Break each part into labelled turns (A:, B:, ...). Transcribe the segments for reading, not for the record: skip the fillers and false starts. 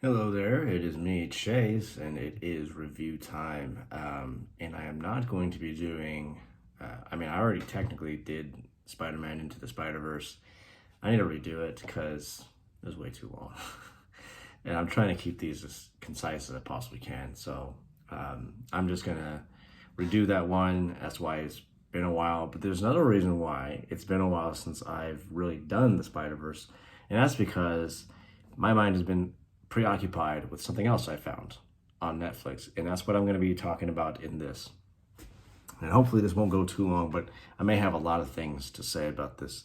A: Hello there, it is me, Chase, and it is review time. And I am not going to be doing, I already technically did Spider Man Into the Spider Verse. I need to redo it because it was way too long. And I'm trying to keep these as concise as I possibly can. So I'm just going to redo that one. That's why it's been a while. But there's another reason why it's been a while since I've really done the Spider Verse. And that's because my mind has been preoccupied with something else I found on Netflix, and that's what I'm going to be talking about in this. And hopefully, this won't go too long, but I may have a lot of things to say about this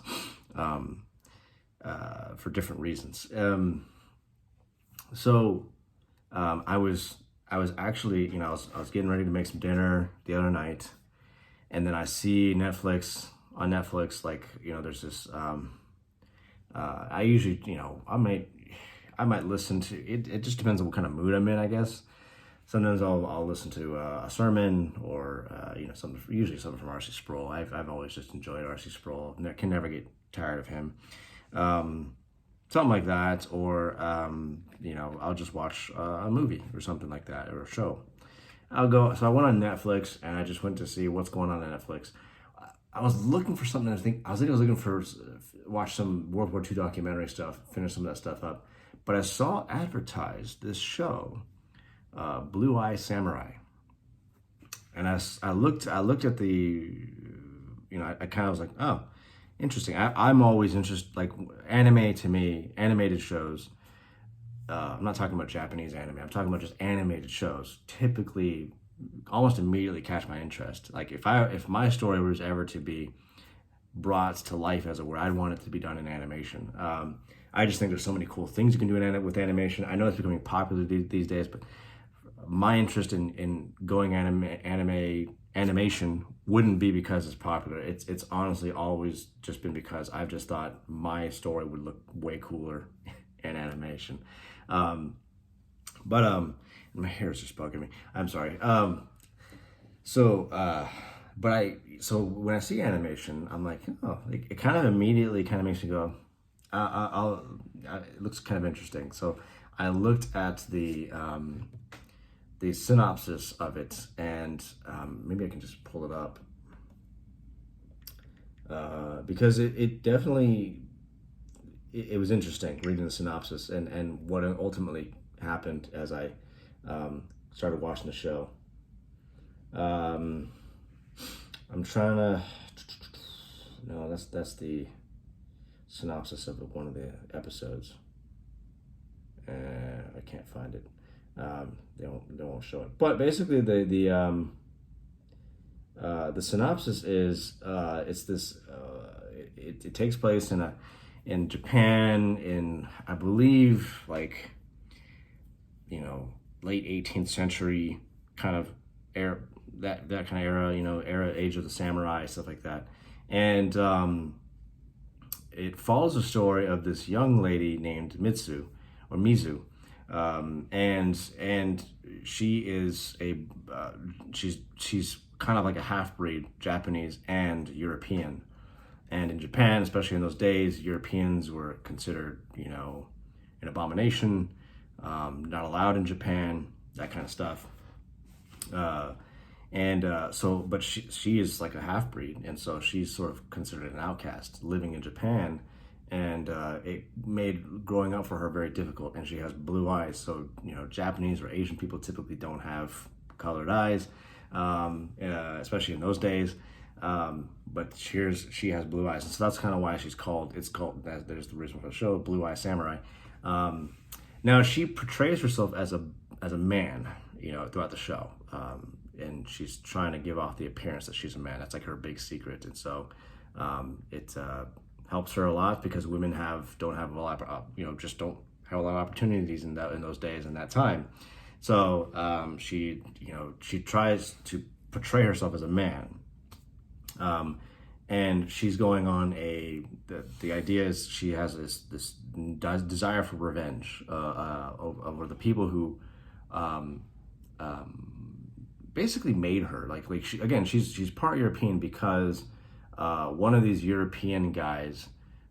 A: for different reasons. I was actually, I was getting ready to make some dinner the other night, and then I see on Netflix, like there's this. I usually, I might listen to it. It just depends on what kind of mood I'm in, I guess. Sometimes I'll listen to a sermon or usually something from R.C. Sproul. I've always just enjoyed R.C. Sproul. Can never get tired of him. Something like that, or I'll just watch a movie or something like that, or a show. So I went on Netflix and I just went to see what's going on Netflix. I was looking for something. I was looking for watch some World War II documentary stuff, finish some of that stuff up. But I saw advertised this show, Blue Eye Samurai, and I looked at the, I kind of was like, oh, interesting. I'm always interested, like anime to me, animated shows. I'm not talking about Japanese anime. I'm talking about just animated shows. Typically, almost immediately catch my interest. Like if my story was ever to be brought to life, as it were, I'd want it to be done in animation. I just think there's so many cool things you can do with animation. I know it's becoming popular these days, but my interest in going animation wouldn't be because it's popular. It's honestly always just been because I've just thought my story would look way cooler in animation. But my hair is just bugging me. I'm sorry. So when I see animation, I'm like, oh, it kind of immediately kind of makes me go, it looks kind of interesting. So I looked at the synopsis of it, and maybe I can just pull it up because it definitely it was interesting reading the synopsis and what ultimately happened as I started watching the show. I'm trying to. No, that's the synopsis of one of the episodes. I can't find it. They won't show it. But basically, the synopsis is it's this. It takes place in Japan in, I believe, like late 18th century kind of era, that kind of era, age of the samurai, stuff like that. And it follows the story of this young lady named Mizu. And she is she's kind of like a half-breed, Japanese and European. And in Japan, especially in those days, Europeans were considered, an abomination, not allowed in Japan, that kind of stuff. But she is like a half breed, and so she's sort of considered an outcast living in Japan, and it made growing up for her very difficult. And she has blue eyes, so Japanese or Asian people typically don't have colored eyes, especially in those days. But she has blue eyes, and so that's kind of why it's called. There's the reason for the show, Blue Eye Samurai. Now she portrays herself as a man, throughout the show. And she's trying to give off the appearance that she's a man. That's like her big secret. And so it helps her a lot because women don't have a lot of opportunities in those days and that time. So she tries to portray herself as a man. And she's going on the idea is she has this desire for revenge over the people who basically made her she's part European because one of these European guys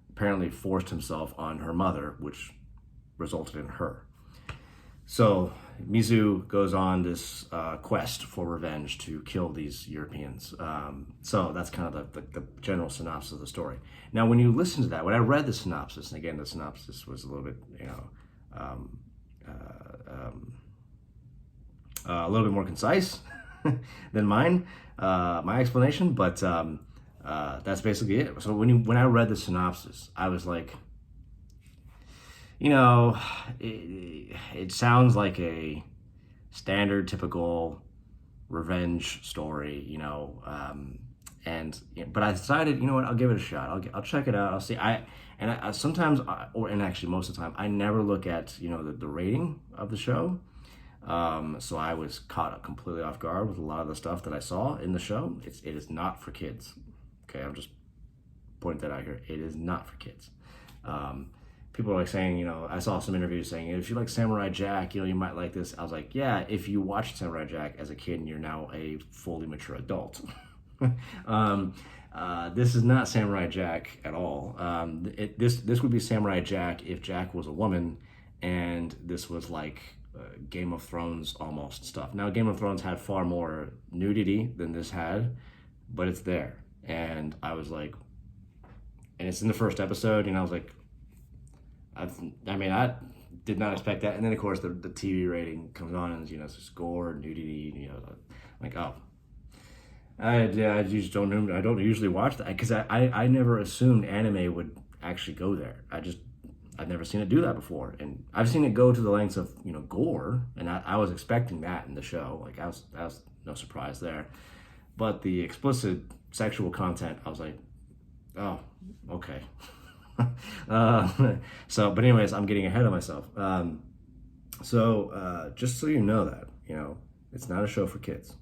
A: apparently forced himself on her mother, which resulted in her. So Mizu goes on this quest for revenge to kill these Europeans. So that's kind of the general synopsis of the story. Now, when you listen to that, when I read the synopsis, and again, the synopsis was a little bit, um, a little bit more concise than my explanation, but that's basically it. So when I read the synopsis, I was like, it sounds like a standard, typical revenge story, but I decided, you know what, I'll give it a shot. I'll check it out. I'll see. I sometimes, and actually most of the time, I never look at the rating of the show. So I was caught up completely off guard with a lot of the stuff that I saw in the show. It is not for kids. Okay, I'm just pointing that out here. It is not for kids. People are like saying, I saw some interviews saying, if you like Samurai Jack, you might like this. I was like, yeah, if you watched Samurai Jack as a kid and you're now a fully mature adult. This is not Samurai Jack at all. This would be Samurai Jack if Jack was a woman, and this was like Game of Thrones almost stuff. Now, Game of Thrones had far more nudity than this had, but it's there. And I was like, and it's in the first episode, and I was like, I did not expect that. And then, of course, the TV rating comes on, and it's just gore, nudity, like, oh. I just don't know. I don't usually watch that because I never assumed anime would actually go there. I've never seen it do that before, and I've seen it go to the lengths of gore, and I was expecting that in the show. Like that was no surprise there, but the explicit sexual content, I was like, oh, okay. But anyways, I'm getting ahead of myself. Just so you know that it's not a show for kids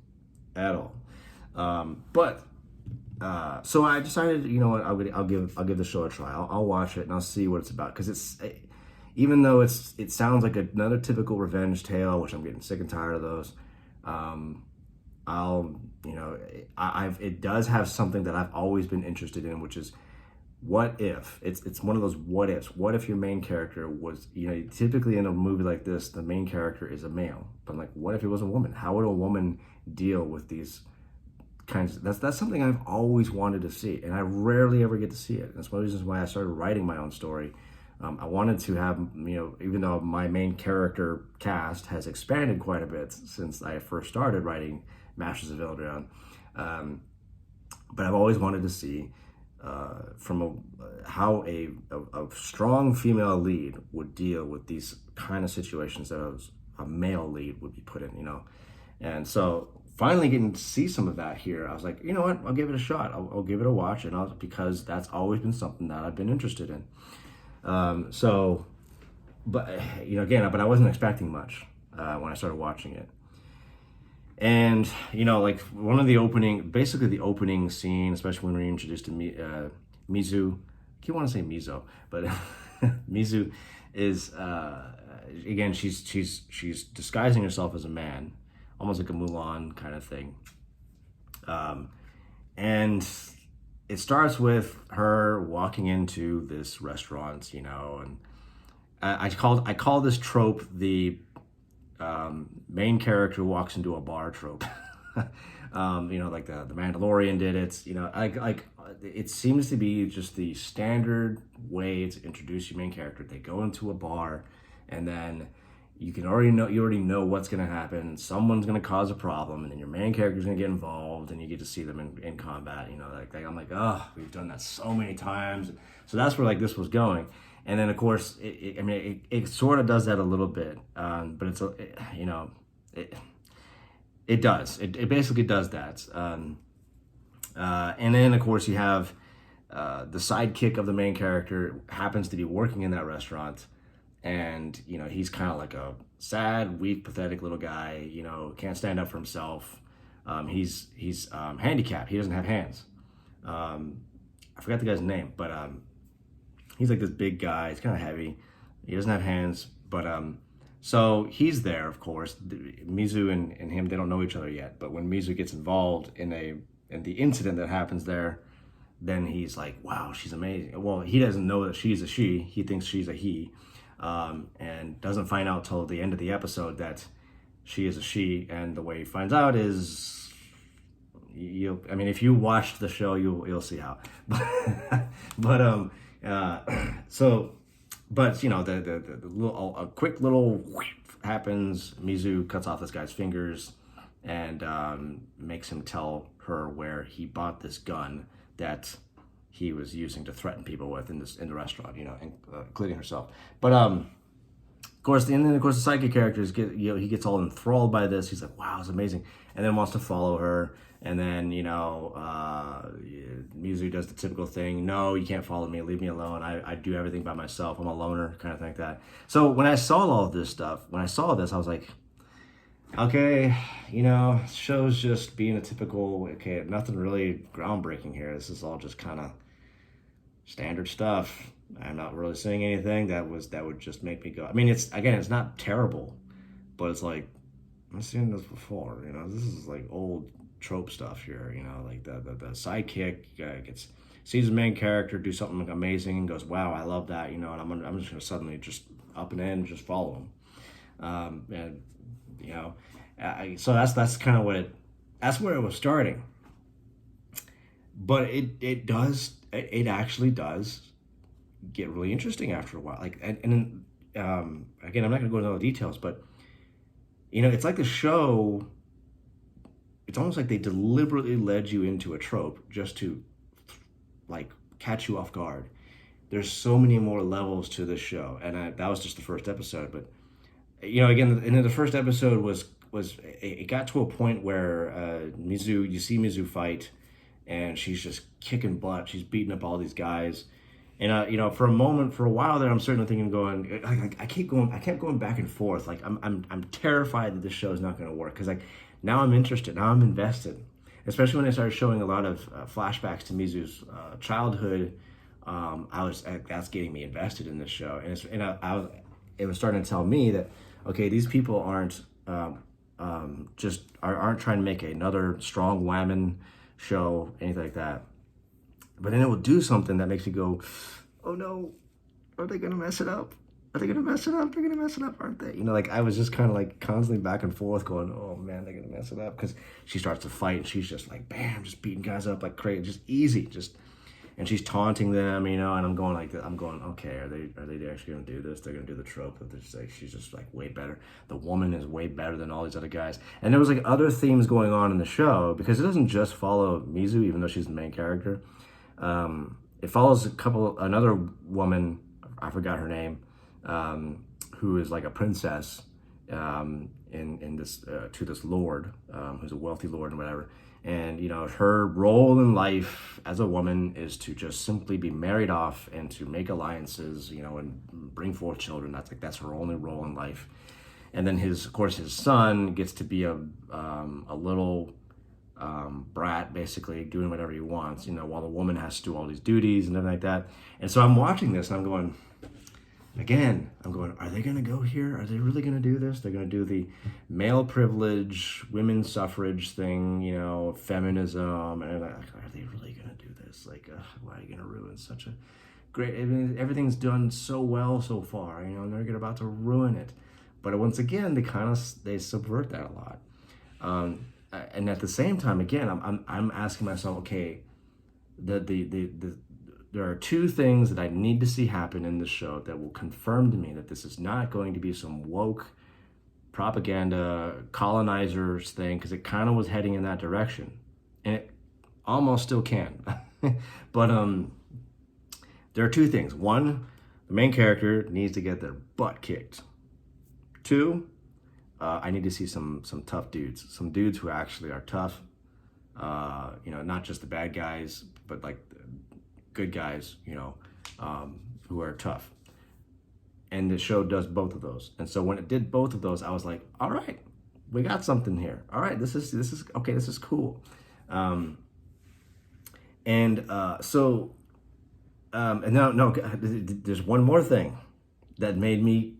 A: at all. So I decided, you know what, I'll give the show a try. I'll watch it and I'll see what it's about, because even though it sounds like another typical revenge tale, which I'm getting sick and tired of those. It does have something that I've always been interested in, which is what if it's one of those what ifs. What if your main character was, typically in a movie like this, the main character is a male, but like, what if it was a woman? How would a woman deal with these kinds of, that's something I've always wanted to see, and I rarely ever get to see it. That's one of the reasons why I started writing my own story. I wanted to have, even though my main character cast has expanded quite a bit since I first started writing Masters of Eldraine, but I've always wanted to see how a strong female lead would deal with these kind of situations that a male lead would be put in, and so finally getting to see some of that here, I was like, you know what, I'll give it a shot. I'll give it a watch, because that's always been something that I've been interested in. But I wasn't expecting much when I started watching it. And, like one of the opening scene, especially when we're introduced to Mizu, I keep wanting to say Mizo, but Mizu is, again, she's disguising herself as a man, almost like a Mulan kind of thing. And it starts with her walking into this restaurant, and I call this trope the main character walks into a bar trope. Like the Mandalorian did it. It seems to be just the standard way to introduce your main character. They go into a bar, and then you already know what's going to happen. Someone's going to cause a problem, and then your main character's going to get involved, and you get to see them in combat. I'm like, oh, we've done that so many times. So that's where this was going. And then of course, it sort of does that a little bit, but it does. It basically does that. And then of course you have the sidekick of the main character happens to be working in that restaurant. And, he's kind of like a sad, weak, pathetic little guy, can't stand up for himself. He's handicapped. He doesn't have hands. I forgot the guy's name, but he's like this big guy. He's kind of heavy. He doesn't have hands. But so he's there, of course. Mizu and him, they don't know each other yet. But when Mizu gets involved in the incident that happens there, then he's like, wow, she's amazing. Well, he doesn't know that she's a she. He thinks she's a he. and doesn't find out till the end of the episode that she is a she. And the way he finds out is, I mean, if you watched the show, you'll see how. But so, but you know, the little, a quick little happens. Mizu cuts off this guy's fingers and makes him tell her where he bought this gun that he was using to threaten people with in the restaurant, you know, including herself. But of course, the psychic characters he gets all enthralled by this. He's like, wow, it's amazing, and then wants to follow her. And then, you know, Mizu does the typical thing. No, you can't follow me. Leave me alone. I do everything by myself. I'm a loner, kind of thing like that. So when I saw all of this stuff, when I saw this, I was like, okay, you know, show's just being a typical, okay, nothing really groundbreaking here. This is all just kind of standard stuff. I'm not really seeing anything that would just make me go. I mean, it's not terrible, but it's like, I've seen this before, you know. This is like old trope stuff here, you know, like the sidekick sees the main character do something amazing and goes, wow, I love that, you know, and I'm just gonna suddenly just up and in and just follow him, and you know, so that's kind of that's where it was starting. But it actually does get really interesting after a while, like, and again, I'm not gonna go into all the details, but you know, it's like the show, it's almost like they deliberately led you into a trope just to like catch you off guard. There's so many more levels to this show, and that was just the first episode. But you know, again, and then the first episode was it got to a point where you see Mizu fight, and she's just kicking butt. She's beating up all these guys. And you know, for a while there, I'm certainly thinking, I kept going back and forth. Like I'm terrified that this show is not going to work, because like now I'm interested, now I'm invested. Especially when they started showing a lot of flashbacks to Mizu's childhood, that's getting me invested in this show. And it was starting to tell me that, okay, these people aren't aren't trying to make another strong woman show, anything like that. But then it will do something that makes you go, oh no, are they gonna mess it up? Are they gonna mess it up? They're gonna mess it up, aren't they? You know, like I was just kind of like constantly back and forth going, oh man, they're gonna mess it up. Because she starts to fight and she's just like, bam, just beating guys up like crazy, just easy, and she's taunting them, you know, and I'm going, okay, are they actually gonna do this? They're gonna do the trope of this, like, she's just like way better. The woman is way better than all these other guys. And there was like other themes going on in the show, because it doesn't just follow Mizu, even though she's the main character. It follows another woman, I forgot her name, who is like a princess in this to this lord, who's a wealthy lord and whatever. And you know, her role in life as a woman is to just simply be married off and to make alliances, you know, and bring forth children. That's her only role in life. And then his son gets to be a little brat, basically doing whatever he wants, you know, while the woman has to do all these duties and everything like that. And so I'm watching this and I'm going, are they going to go here? Are they really going to do this? They're going to do the male privilege, women's suffrage thing, you know, feminism. And are they really going to do this? Like, why are you going to ruin such a great, everything's done so well so far, you know, and they're about to ruin it. But once again, they subvert that a lot. And at the same time, again, I'm asking myself, okay, there are two things that I need to see happen in this show that will confirm to me that this is not going to be some woke propaganda colonizers thing, because it kind of was heading in that direction, and it almost still can. But there are two things. One, the main character needs to get their butt kicked. Two, I need to see some tough dudes, some dudes who actually are tough. You know, not just the bad guys, but like good guys, you know, who are tough. And the show does both of those. And so when it did both of those, I was like, all right, we got something here. All right, this is okay. This is cool. And no, there's one more thing that made me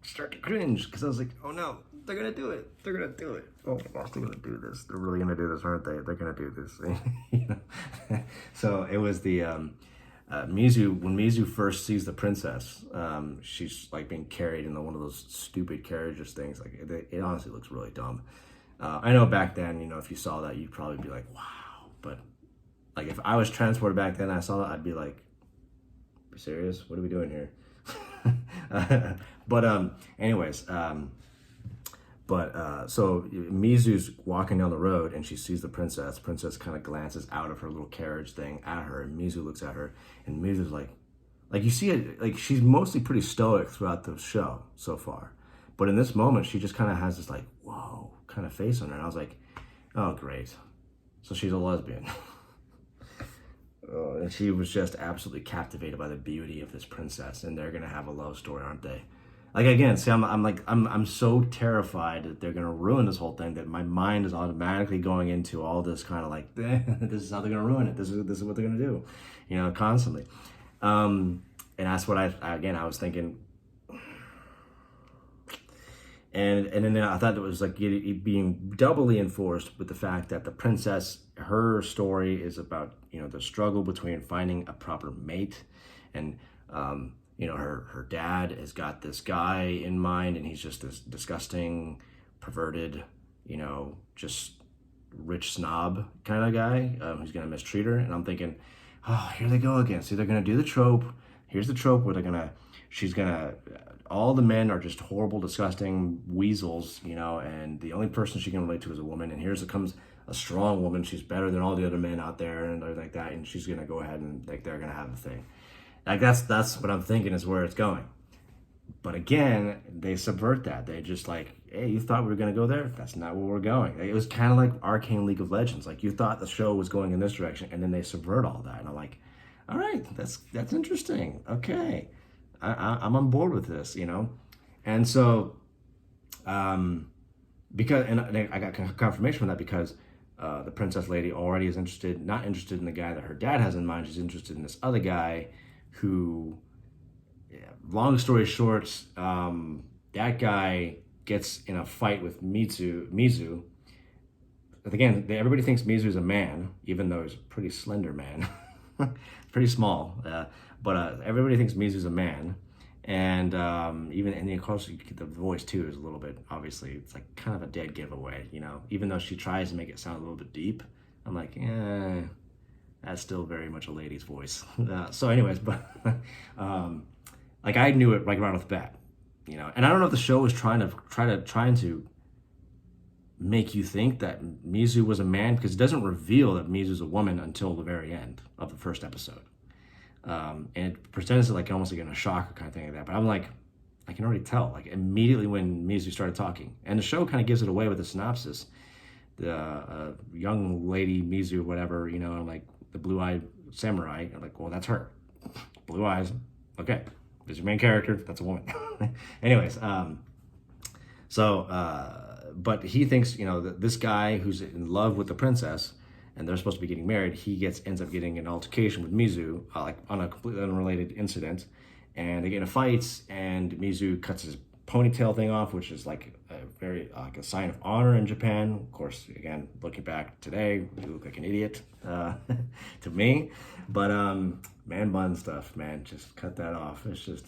A: start to cringe, because I was like, oh no, they're gonna do it. They're gonna do it. Oh my gosh, they're gonna do this. They're really gonna do this, aren't they? They're gonna do this. You know? So it was the when Mizu first sees the princess, she's like being carried in one of those stupid carriages things. Like it honestly looks really dumb. I know back then, if you saw that, you'd probably be like, wow. But like if I was transported back then, and I saw that, I'd be like, "Are you serious? What are we doing here?" But anyways, so Mizu's walking down the road and she sees the princess. Princess kind of glances out of her little carriage thing at her, and Mizu looks at her, and Mizu's like you see it, like she's mostly pretty stoic throughout the show so far, but in this moment she just kind of has this like whoa kind of face on her, and I was like, oh great, so she's a lesbian. And she was just absolutely captivated by the beauty of this princess, and they're gonna have a love story, aren't they? Like again, see, I'm so terrified that they're gonna ruin this whole thing that my mind is automatically going into all this kind of like, this is how they're gonna ruin it. This is what they're gonna do, constantly. And that's what I was thinking. And then I thought it was like it being doubly enforced with the fact that the princess, her story is about, the struggle between finding a proper mate, and her dad has got this guy in mind, and he's just this disgusting, perverted, just rich snob kind of guy who's gonna mistreat her. And I'm thinking, oh, here they go again. See, they're gonna do the trope. Here's the trope where all the men are just horrible, disgusting weasels, and the only person she can relate to is a woman. And comes a strong woman. She's better than all the other men out there and everything like that. And she's gonna go ahead and like they're gonna have a thing. Like that's what I'm thinking is where it's going. But again, they subvert that. They just like, hey, you thought we were gonna go there? That's not where we're going. It was kind of like Arcane League of Legends. Like you thought the show was going in this direction, and then they subvert all that. And I'm like, all right, that's interesting. Okay. I'm on board with this, and so because I got confirmation from that because the princess lady already is not interested in the guy that her dad has in mind. She's interested in this other guy who, long story short, that guy gets in a fight with Mizu. But again, everybody thinks Mizu is a man, even though he's a pretty slender man, pretty small. But everybody thinks Mizu's a man, and of course the voice too is a little bit, obviously it's like kind of a dead giveaway, even though she tries to make it sound a little bit deep. I'm like, that's still very much a lady's voice. So anyways, but like I knew it like right off the bat, and I don't know if the show was trying to make you think that Mizu was a man, because it doesn't reveal that Mizu's a woman until the very end of the first episode. And it pretends to like almost like in a shocker kind of thing like that. But I'm like, I can already tell, like immediately when Mizu started talking, and the show kind of gives it away with the synopsis. The young lady Mizu, whatever, I'm like the blue-eyed samurai. I'm like, well, that's her, blue eyes. Okay, there's your main character. That's a woman. Anyways, but he thinks, that this guy who's in love with the princess, and they're supposed to be getting married, he ends up getting an altercation with Mizu, like on a completely unrelated incident, and they get in a fight, and Mizu cuts his ponytail thing off, which is like a very like a sign of honor in Japan. Of course, again, looking back today, you look like an idiot to me. But man bun stuff, man, just cut that off. It's just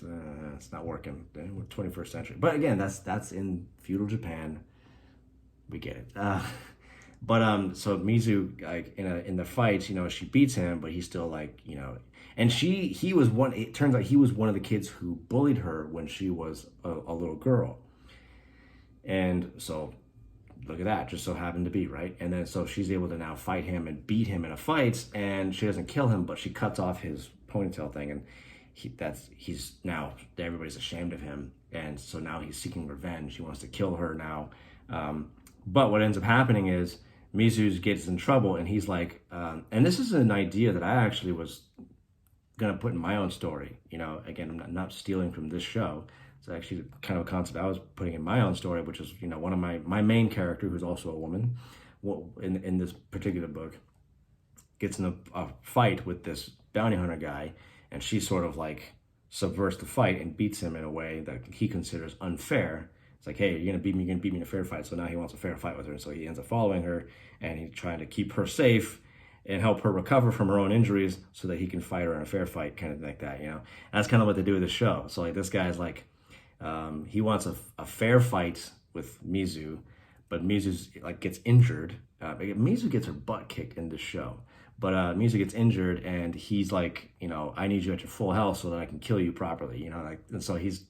A: it's not working. We're 21st century. But again, that's in feudal Japan. We get it. So Mizu, like in the fight, she beats him, but he's still like, and he was one. It turns out he was one of the kids who bullied her when she was a little girl. And so, look at that, just so happened to be right. And then so she's able to now fight him and beat him in a fight, and she doesn't kill him, but she cuts off his ponytail thing, and he's now everybody's ashamed of him, and so now he's seeking revenge. He wants to kill her now. But what ends up happening is Mizu gets in trouble, and he's like, and this is an idea that I actually was gonna put in my own story. Again, I'm not stealing from this show. It's actually kind of a concept I was putting in my own story, which is, one of my main character, who's also a woman, in this particular book, gets in a fight with this bounty hunter guy, and she sort of like subverts the fight and beats him in a way that he considers unfair. It's like, hey, you're gonna beat me in a fair fight. So now he wants a fair fight with her, and so he ends up following her, and he's trying to keep her safe. and help her recover from her own injuries so that he can fight her in a fair fight, kind of like that, you know. And that's kind of what they do with the show. So like this guy's like, he wants a fair fight with Mizu, but Mizu's like gets injured. Mizu gets her butt kicked in this show, but Mizu gets injured, and he's like, you know, I need you at your full health so that I can kill you properly, you know. Like, and so he's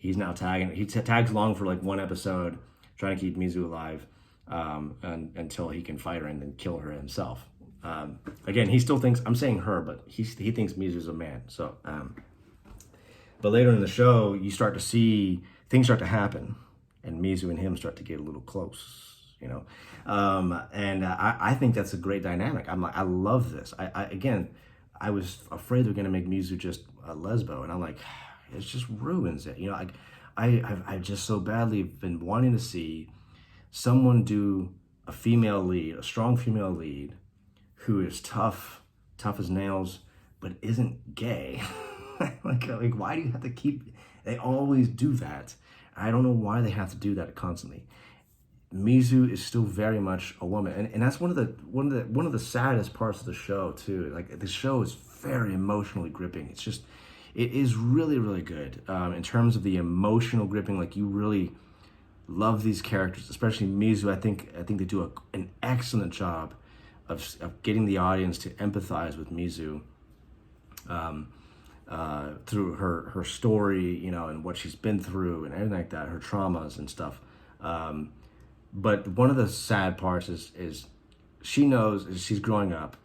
A: now tagging. He tags along for like one episode, trying to keep Mizu alive, and until he can fight her and then kill her himself. Again, he still thinks, I'm saying her, but he thinks Mizu's a man. So, but later in the show, you start to see things start to happen, and Mizu and him start to get a little close, you know. I think that's a great dynamic. I love this. I was afraid they're gonna make Mizu just a lesbo, and I'm like, it just ruins it, you know. I've just so badly been wanting to see someone do a female lead, a strong female lead, who is tough as nails, but isn't gay. like why do you have to keep? They always do that. I don't know why they have to do that constantly. Mizu is still very much a woman, and that's one of the saddest parts of the show too. Like the show is very emotionally gripping. It is really, really good in terms of the emotional gripping. Like you really love these characters, especially Mizu. I think they do an excellent job of getting the audience to empathize with Mizu through her story, you know, and what she's been through and everything like that, her traumas and stuff. But one of the sad parts is she knows as she's growing up,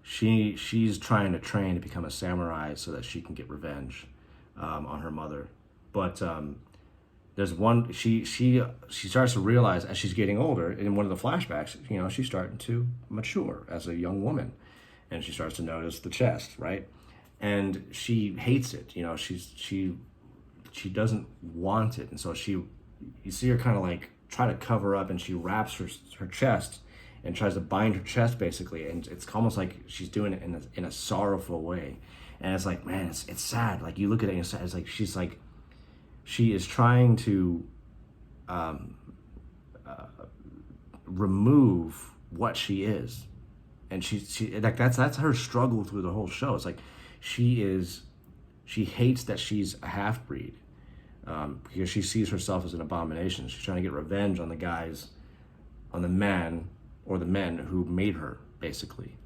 A: she's trying to train to become a samurai so that she can get revenge on her mother. But there's one she starts to realize as she's getting older, in one of the flashbacks, you know, she's starting to mature as a young woman, and she starts to notice the chest, right? And she hates it, you know. She doesn't want it, and so you see her kind of like try to cover up, and she wraps her chest and tries to bind her chest basically, and it's almost like she's doing it in a sorrowful way. And it's like, man, it's sad. Like you look at it and it's like she is trying to remove what she is, and she like that's her struggle through the whole show. It's like she hates that she's a half-breed, because she sees herself as an abomination. She's trying to get revenge on the man or the men who made her, basically.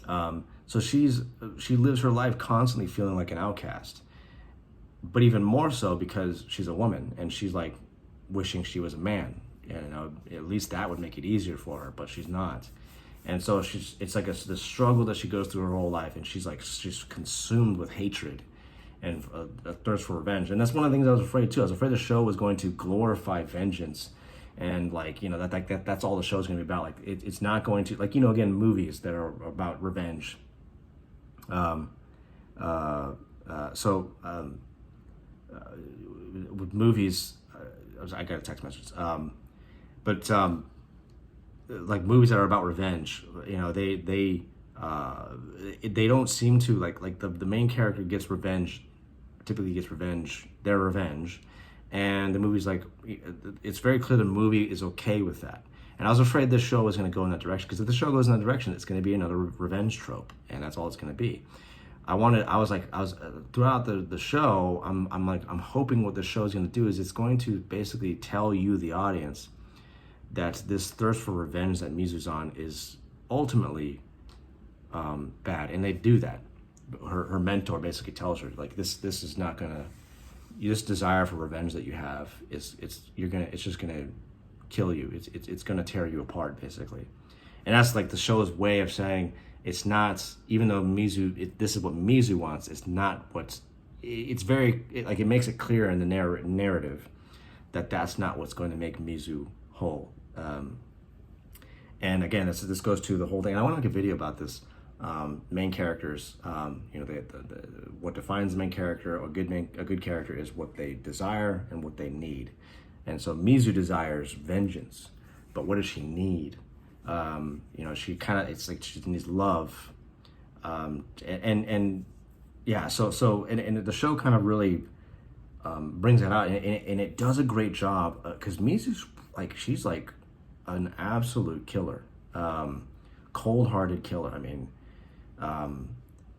A: So she lives her life constantly feeling like an outcast, but even more so because she's a woman, and she's like wishing she was a man. You know, at least that would make it easier for her, but she's not. And so it's like this struggle that she goes through her whole life, and she's consumed with hatred and a thirst for revenge. And that's one of the things I was afraid too. I was afraid the show was going to glorify vengeance, and like, you know, that's all the show's going to be about. Like it's not going to, like, you know, again, movies that are about revenge. With movies, I got a text message. Like movies that are about revenge, you know, they don't seem to like the main character typically gets their revenge, and the movie's like, it's very clear the movie is okay with that. And I was afraid this show was going to go in that direction, because if the show goes in that direction, it's going to be another revenge trope, and that's all it's going to be. Throughout the show, I'm hoping what the show is going to do is it's going to basically tell you, the audience, that this thirst for revenge that Mizu's on is ultimately bad, and they do that. Her mentor basically tells her, like, this is not gonna, this desire for revenge that you have it's just gonna kill you. It's gonna tear you apart, basically. And that's like the show's way of saying, it's not, even though this is what Mizu wants, it's not what's, it's very, it makes it clear in the narrative that that's not what's going to make Mizu whole. And again, this goes to the whole thing. I want to make a video about this. Main characters, you know, what defines the main character. A good character is what they desire and what they need. And so Mizu desires vengeance, but what does she need? You know, she kind of, it's like she needs love, and yeah. So the show kind of really brings that out, and it does a great job, because Mizu's like, she's like an absolute killer. cold-hearted killer. I mean,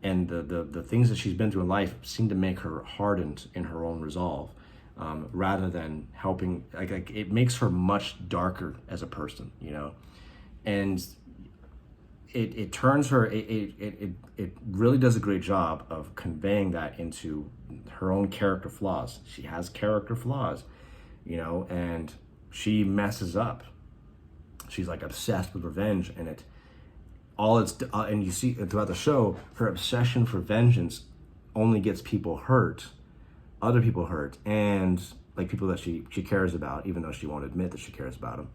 A: and the things that she's been through in life seem to make her hardened in her own resolve, rather than helping. Like it makes her much darker as a person, you know, and it turns her. It really does a great job of conveying that into her own character flaws. She has character flaws, you know, and she messes up. She's like obsessed with revenge, and and you see throughout the show, her obsession for vengeance only gets people hurt, other people hurt, and like people that she cares about, even though she won't admit that she cares about them.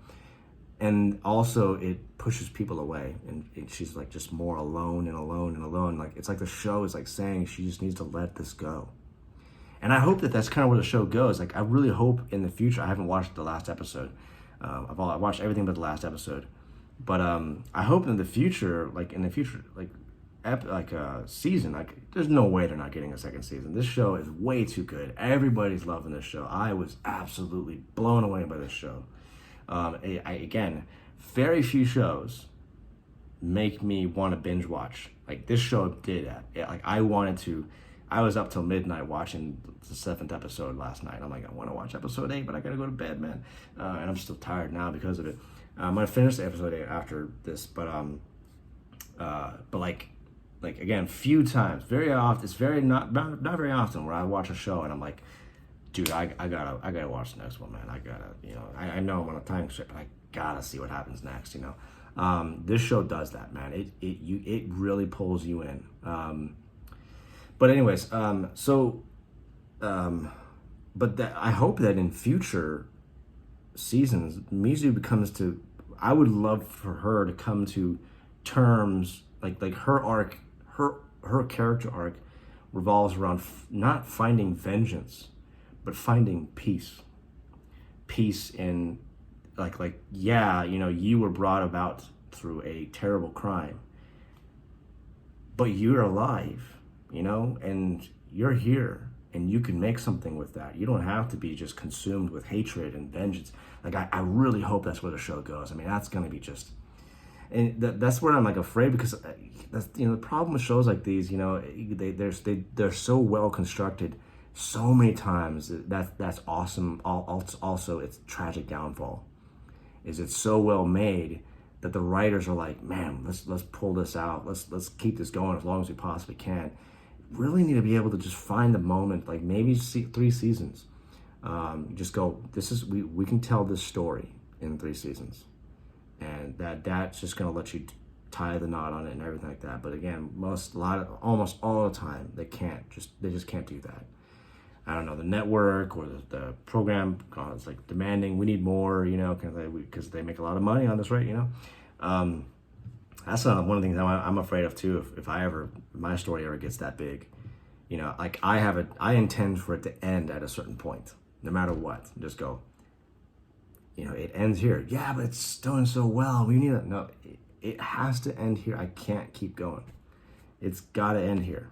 A: And also it pushes people away, and she's like just more alone and alone and alone. Like it's like the show is like saying she just needs to let this go. And I hope that that's kind of where the show goes. Like I really hope in the future. I haven't watched the last episode. I've watched everything but the last episode. But I hope in the future, season, like there's no way they're not getting a second season. This show is way too good. Everybody's loving this show. I was absolutely blown away by this show. Again, very few shows make me want to binge watch. Like this show did that. Like I was up till midnight watching the 7th episode last night. I'm like, I want to watch episode 8, but I gotta go to bed, man. And I'm still tired now because of it. I'm gonna finish the episode 8 after this, but like again, few times, very often. It's very not very often where I watch a show and I'm like, dude, I gotta watch the next one, man. I gotta, you know, I know I'm on a time constraint, but I gotta see what happens next, you know. This show does that, man. It really pulls you in. But anyways, I hope that in future seasons, Mizu I would love for her to come to terms, like her arc, her character arc revolves around not finding vengeance, but finding peace. Peace in, yeah, you know, you were brought about through a terrible crime, but you're alive, you know, and you're here, and you can make something with that. You don't have to be just consumed with hatred and vengeance. Like, I really hope that's where the show goes. I mean, that's going to be just, and that's where I'm like afraid, because that's, you know, the problem with shows like these, you know, they're so well constructed so many times. That's awesome. Also, its tragic downfall is it's so well made that the writers are like, man, let's pull this out. Let's keep this going as long as we possibly can. Really need to be able to just find the moment, like maybe 3 seasons. Just go, we can tell this story in 3 seasons, and that's just gonna let you tie the knot on it and everything like that. But again, almost all the time they just can't do that. I don't know, the network or the program is like demanding, we need more, you know, because they make a lot of money on this, right? You know, that's one of the things I'm afraid of too. If my story ever gets that big, you know, like I intend for it to end at a certain point, no matter what. Just go, you know, it ends here. Yeah, but it's doing so well. We need it. No, it has to end here. I can't keep going. It's got to end here.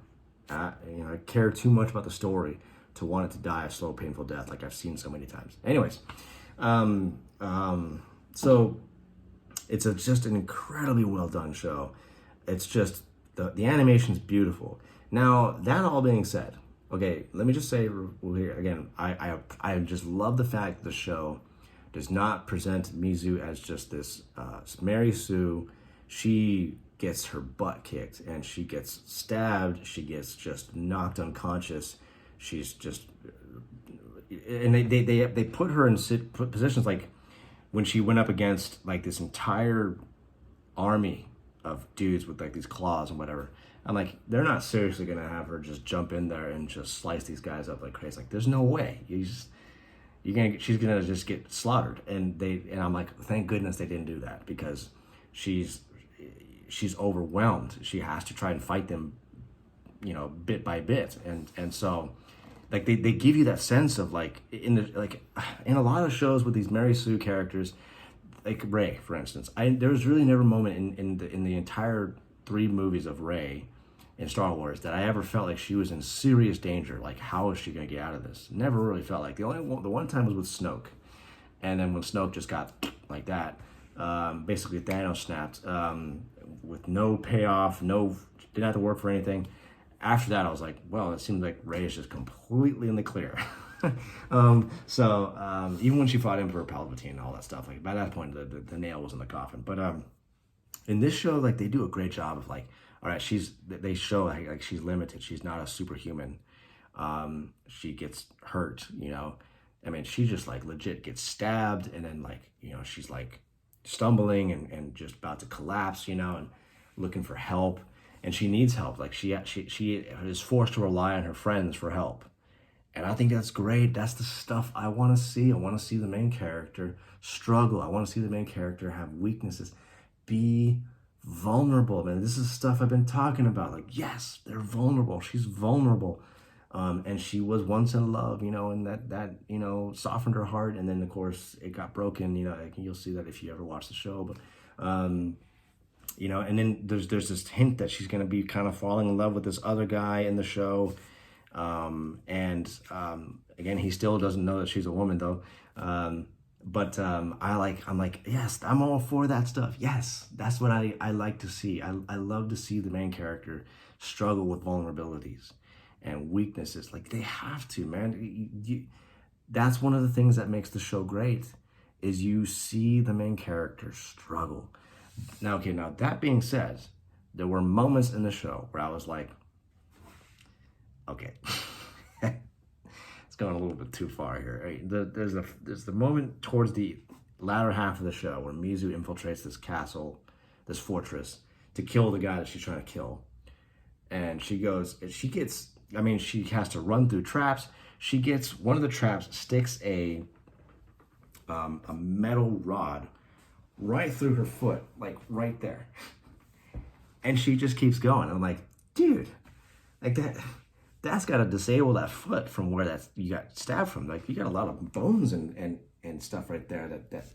A: You know, I care too much about the story to want it to die a slow, painful death, like I've seen so many times. Anyways, so it's just an incredibly well done show. It's just the animation's beautiful. Now, that all being said, okay, let me just say here again, I just love the fact that the show does not present Mizu as just this Mary Sue. She gets her butt kicked and she gets stabbed. She gets just knocked unconscious. She's just, and they put her in positions like when she went up against like this entire army of dudes with like these claws and whatever. I'm like, they're not seriously gonna have her just jump in there and just slice these guys up like crazy. Like, there's no way. She's gonna just get slaughtered. And I'm like, thank goodness they didn't do that, because she's overwhelmed. She has to try and fight them, you know, bit by bit. And so, like, they give you that sense of like in a lot of shows with these Mary Sue characters, like Rey, for instance. There was really never a moment in the entire 3 movies of Rey in Star Wars that I ever felt like she was in serious danger. Like, how is she gonna get out of this? Never really felt like. The one time was with Snoke, and then when Snoke just got like that, basically Thanos snapped. with no payoff, didn't have to work for anything. After that, I was like, well, it seems like Rey is just completely in the clear. Even when she fought Emperor Palpatine and all that stuff, like by that point, the nail was in the coffin. But in this show, like they do a great job of like, all right, they show like she's limited. She's not a superhuman. She gets hurt, you know. I mean, she just like legit gets stabbed, and then like, you know, she's like stumbling and just about to collapse, you know, and looking for help. And she needs help. Like she is forced to rely on her friends for help. And I think that's great. That's the stuff I want to see. I want to see the main character struggle. I want to see the main character have weaknesses, be vulnerable. Man, this is stuff I've been talking about. Like, yes, they're vulnerable. She's vulnerable. And she was once in love, you know, and that you know, softened her heart. And then, of course, it got broken. You know, you'll see that if you ever watch the show. But, you know, and then there's this hint that she's going to be kind of falling in love with this other guy in the show. Again, he still doesn't know that she's a woman, though. I'm like, yes, I'm all for that stuff. Yes, that's what I like to see. I love to see the main character struggle with vulnerabilities and weaknesses. Like, they have to, man. That's one of the things that makes the show great, is you see the main character struggle. Now, that being said, there were moments in the show where I was like, okay, it's going a little bit too far here. Right? There's the moment towards the latter half of the show where Mizu infiltrates this castle, this fortress, to kill the guy that she's trying to kill. And she has to run through traps. She gets, one of the traps sticks a metal rod right through her foot, like right there. And she just keeps going. I'm like, dude, like that's got to disable that foot from where you got stabbed from. Like, you got a lot of bones and stuff right there that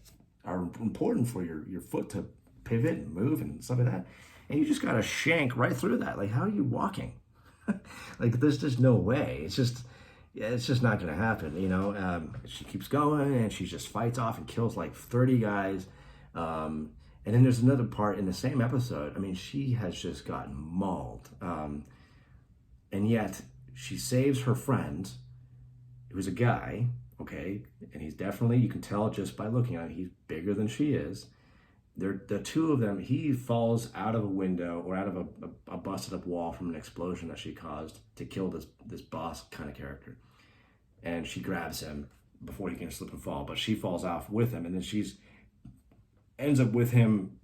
A: are important for your foot to pivot and move and stuff like that. And you just got to shank right through that. Like, how are you walking? Like, there's just no way. It's just not going to happen, you know. She keeps going, and she just fights off and kills like 30 guys. And then there's another part in the same episode. I mean, she has just gotten mauled. And yet she saves her friend, who's a guy, okay? And he's definitely, you can tell just by looking at him, he's bigger than she is. The two of them, he falls out of a window or out of a busted up wall from an explosion that she caused to kill this boss kind of character. And she grabs him before he can slip and fall, but she falls off with him, and then ends up with him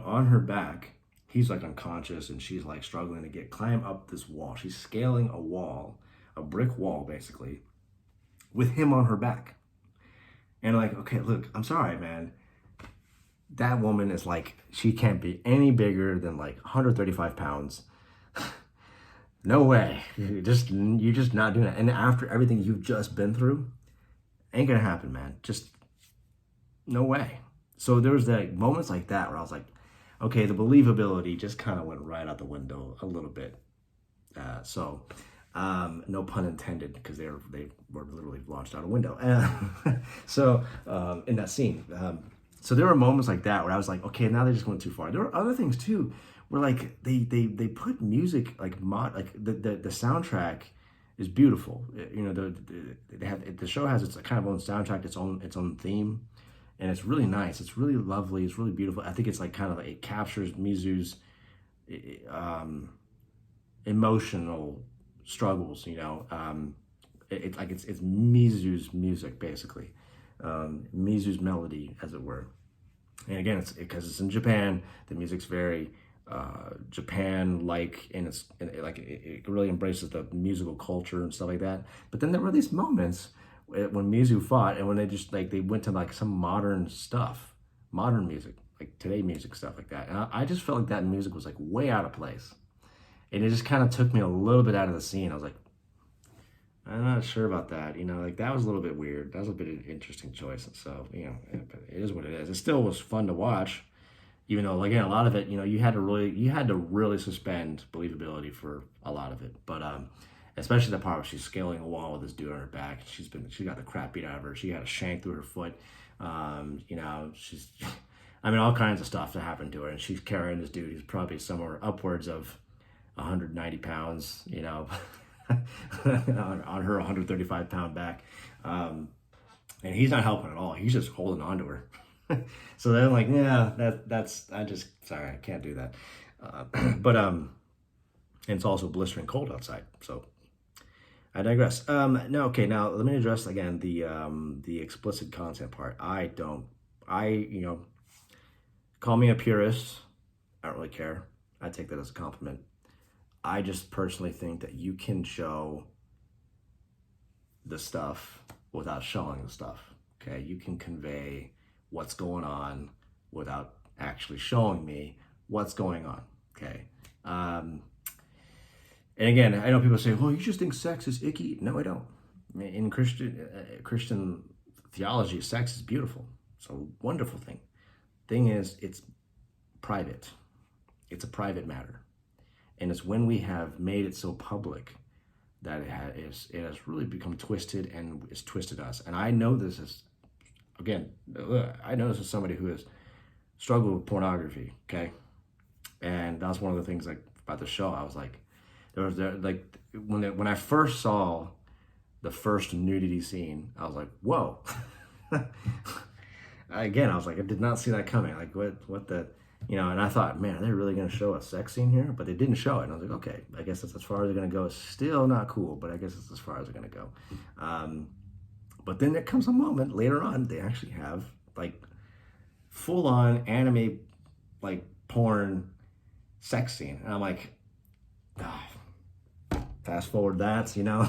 A: on her back. He's like unconscious, and she's like struggling to climb up this wall. She's scaling a wall, a brick wall basically, with him on her back. And like, okay, look, I'm sorry, man. That woman is like, she can't be any bigger than like 135 pounds. No way. You're just not doing it. And after everything you've just been through, ain't gonna happen, man. Just no way. So there was like moments like that where I was like, okay, the believability just kind of went right out the window a little bit. No pun intended, because they were literally launched out a window. In that scene. So there were moments like that where I was like, okay, now they just went too far. There were other things too, where like they put music like the soundtrack is beautiful. You know, the show has its kind of own soundtrack, its own theme, and it's really nice. It's really lovely. It's really beautiful. I think it's like kind of like, it captures Mizu's emotional struggles. You know, it's Mizu's music basically. Mizu's melody, as it were. And again, it's because it's in Japan. The music's very Japan-like, and it really embraces the musical culture and stuff like that. But then there were these moments when Mizu fought, and when they went to like some modern music, like today music stuff like that. And I just felt like that music was like way out of place, and it just kind of took me a little bit out of the scene. I was like, I'm not sure about that. You know, like that was a little bit weird. That was a bit of an interesting choice. And so, you know, it is what it is. It still was fun to watch, even though, again, a lot of it, you know, you had to really suspend believability for a lot of it. But especially the part where she's scaling a wall with this dude on her back. She got the crap beat out of her. She had a shank through her foot. You know, I mean, all kinds of stuff that happened to her, and she's carrying this dude who's probably somewhere upwards of 190 pounds, you know, on her 135-pound back. And he's not helping at all. He's just holding on to her. So then I'm like, yeah, sorry, I can't do that. But and it's also blistering cold outside. So I digress. No, okay, now let me address again the explicit content part. You know, call me a purist. I don't really care. I take that as a compliment. I just personally think that you can show the stuff without showing the stuff. Okay, you can convey what's going on without actually showing me what's going on. Okay. And again, I know people say, well, you just think sex is icky. No, I don't. I mean, in Christian theology, sex is beautiful. It's a wonderful thing. Thing is, it's private. It's a private matter. And it's when we have made it so public that it has really become twisted and it's twisted us. And I know this is, again, I know this is somebody who has struggled with pornography, okay? And that's one of the things like about the show. I was like, when I first saw the first nudity scene, I was like, whoa. Again, I was like, I did not see that coming. Like, what the, you know, and I thought, man, are they really going to show a sex scene here? But they didn't show it. And I was like, okay, I guess that's as far as they're going to go. It's still not cool, but I guess it's as far as they're going to go. But then there comes a moment later on, they actually have like full-on anime, like porn sex scene. And I'm like, fast forward that, you know,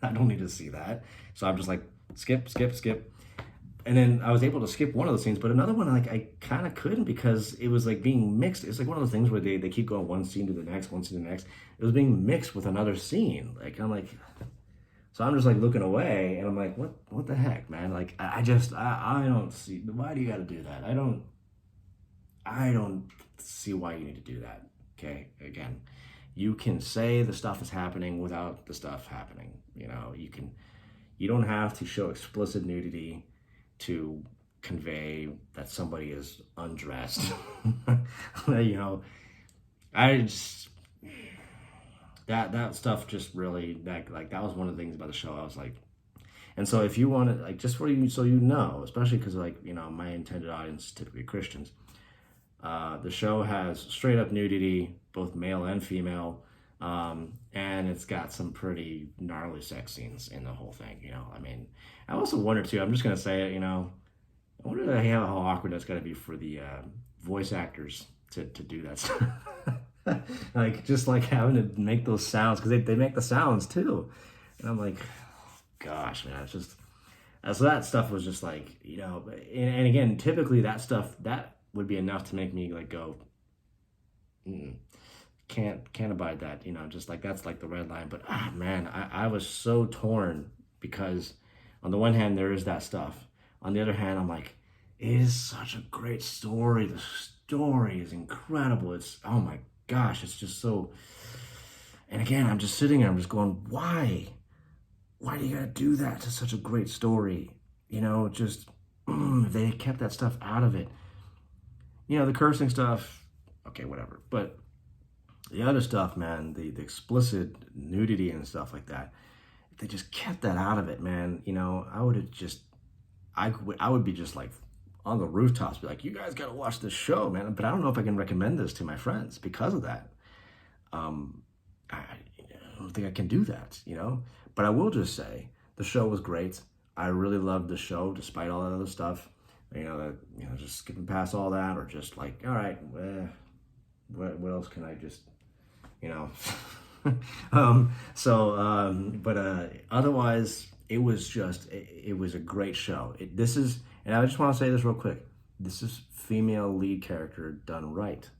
A: I don't need to see that. So I'm just like, skip. And then I was able to skip one of those scenes, but another one, like, I kind of couldn't because it was like being mixed. It's like one of those things where they keep going one scene to the next, one scene to the next. It was being mixed with another scene. Like, I'm like, so I'm just like looking away and I'm like, what the heck, man? Like, I don't see, why do you got to do that? I don't see why you need to do that. Okay. Again, you can say the stuff is happening without the stuff happening. You know, you don't have to show explicit nudity to convey that somebody is undressed. You know, I just, that stuff just really, that was one of the things about the show. I was like, and so if you want to, like, just for you, so you know, especially because, like, you know, my intended audience is typically Christians, the show has straight up nudity, both male and female, and it's got some pretty gnarly sex scenes in the whole thing, you know. I mean, I also wonder too, I'm just going to say it, you know, I wonder how awkward that's got to be for the voice actors to do that stuff. Like, just like having to make those sounds, because they make the sounds too. And I'm like, gosh, man, it's just, so that stuff was just like, you know, and again, typically that stuff, that would be enough to make me like go, can't abide that, you know, just like that's like the red line. But man, I was so torn because on the one hand there is that stuff, on the other hand I'm like, it is such a great story. The story is incredible. It's, oh my gosh, it's just so, and again I'm just sitting there, I'm just going, why do you gotta do that to such a great story? You know, just if they kept that stuff out of it, you know, the cursing stuff, okay, whatever, but the other stuff, man, the explicit nudity and stuff like that, if they just kept that out of it, man, you know, I would be just like on the rooftops, be like, you guys got to watch this show, man. But I don't know if I can recommend this to my friends because of that. I don't think I can do that, you know. But I will just say the show was great. I really loved the show, despite all that other stuff. You know, just skipping past all that, or just like, all right, what else can I just, you know. But otherwise it was a great show. And I just want to say this real quick, this is female lead character done right.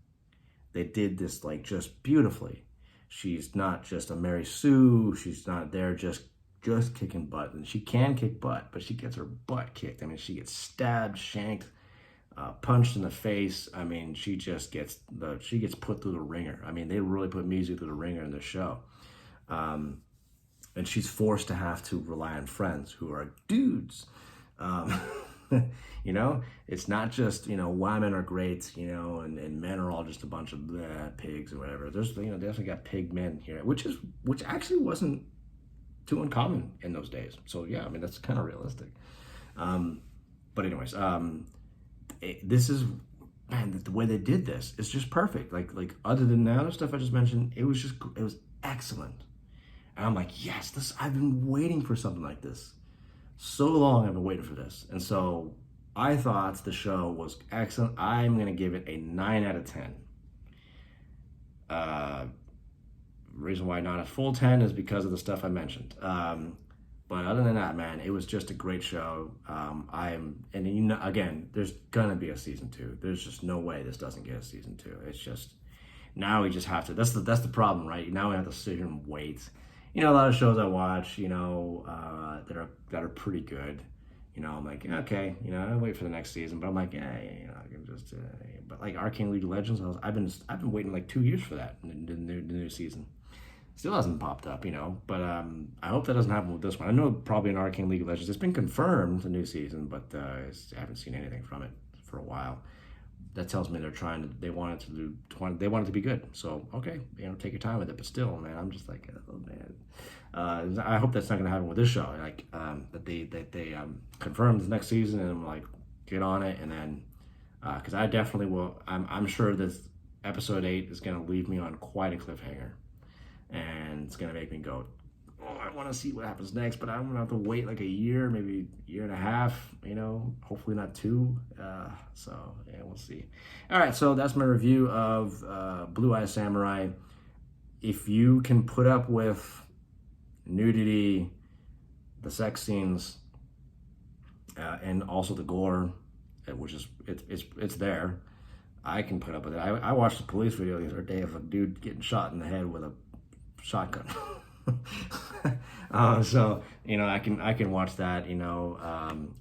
A: They did this like just beautifully. She's not just a Mary Sue, she's not there just kicking butt, and she can kick butt, but she gets her butt kicked. I mean, she gets stabbed, shanked, punched in the face. I mean, she gets put through the ringer. I mean, they really put music through the ringer in the show. And she's forced to have to rely on friends who are dudes. You know, it's not just, you know, women are great, you know, and men are all just a bunch of bleh, pigs or whatever. There's, you know, definitely got pig men here, which actually wasn't too uncommon in those days. So yeah, I mean, that's kind of realistic. But anyways, this is, man, the way they did this is just perfect. Like other than the other stuff I just mentioned, it was excellent. And I'm like, yes, I've been waiting for something like this. So long I've been waiting for this. And so I thought the show was excellent. I'm going to give it a 9 out of 10. Reason why not a full 10 is because of the stuff I mentioned. But other than that, man, it was just a great show. And you know, again, there's gonna be a season 2. There's just no way this doesn't get a season 2. It's just, now we just have to. That's the problem, right? Now we have to sit here and wait. You know, a lot of shows I watch, you know, that are pretty good. You know, I'm like, okay, you know, I wait for the next season, but I'm like, yeah, you know, I can just. But like Arcane League of Legends, I've been waiting like 2 years for that, the new season. Still hasn't popped up, you know, but I hope that doesn't happen with this one. I know probably in Arcane League of Legends, it's been confirmed, the new season, but I haven't seen anything from it for a while. That tells me they want it to be good. So, okay, you know, take your time with it, but still, man, I'm just like, oh, man. I hope that's not going to happen with this show, like, that they confirm the next season, and I'm like, get on it, and then, because I definitely will, I'm sure this episode 8 is going to leave me on quite a cliffhanger. And it's gonna make me go, oh, I want to see what happens next, but I'm gonna have to wait like a year, maybe a year and a half, you know, hopefully not 2. So yeah, we'll see. All right, so that's my review of Blue Eye Samurai. If you can put up with nudity, the sex scenes, and also the gore, which is it's there, I can put up with it. I watched a police video the other day of a dude getting shot in the head with a shotgun. So you know, I can watch that, you know,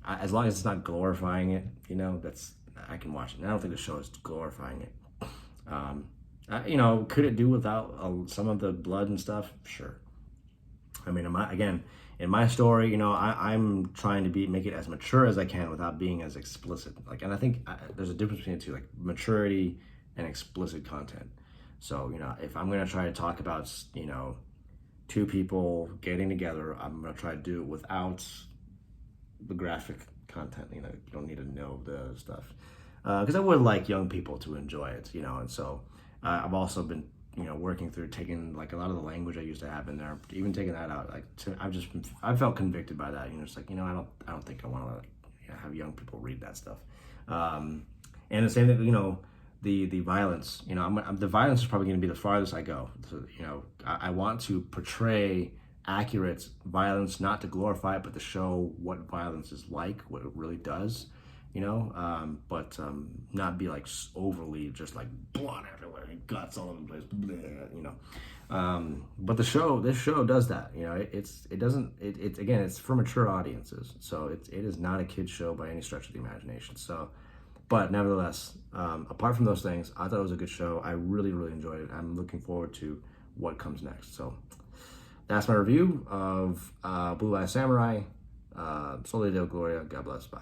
A: as long as it's not glorifying it, you know, I can watch it. And I don't think the show is glorifying it. You know, could it do without some of the blood and stuff? Sure. I mean, in my story, you know, I'm trying to make it as mature as I can without being as explicit. Like, and I think there's a difference between the two, like maturity and explicit content. So, you know, if I'm going to try to talk about, you know, 2 people getting together, I'm going to try to do it without the graphic content. You know, you don't need to know the stuff. Because I would like young people to enjoy it, you know, and so I've also been, you know, working through taking like a lot of the language I used to have in there, even taking that out. Like, I felt convicted by that. You know, it's like, you know, I don't think I want to have young people read that stuff. And the same thing, you know, the violence. You know, the violence is probably going to be the farthest I go. So, you know, I want to portray accurate violence, not to glorify it, but to show what violence is like, what it really does. You know, but not be like overly just like blood everywhere and guts all over the place, bleh, you know. But this show does that. You know, it's again, it's for mature audiences, so it is not a kid's show by any stretch of the imagination. So, but nevertheless, apart from those things, I thought it was a good show. I really enjoyed it. I'm looking forward to what comes next. So that's my review of Blue Eye Samurai. Soli Deo Gloria. God bless. Bye.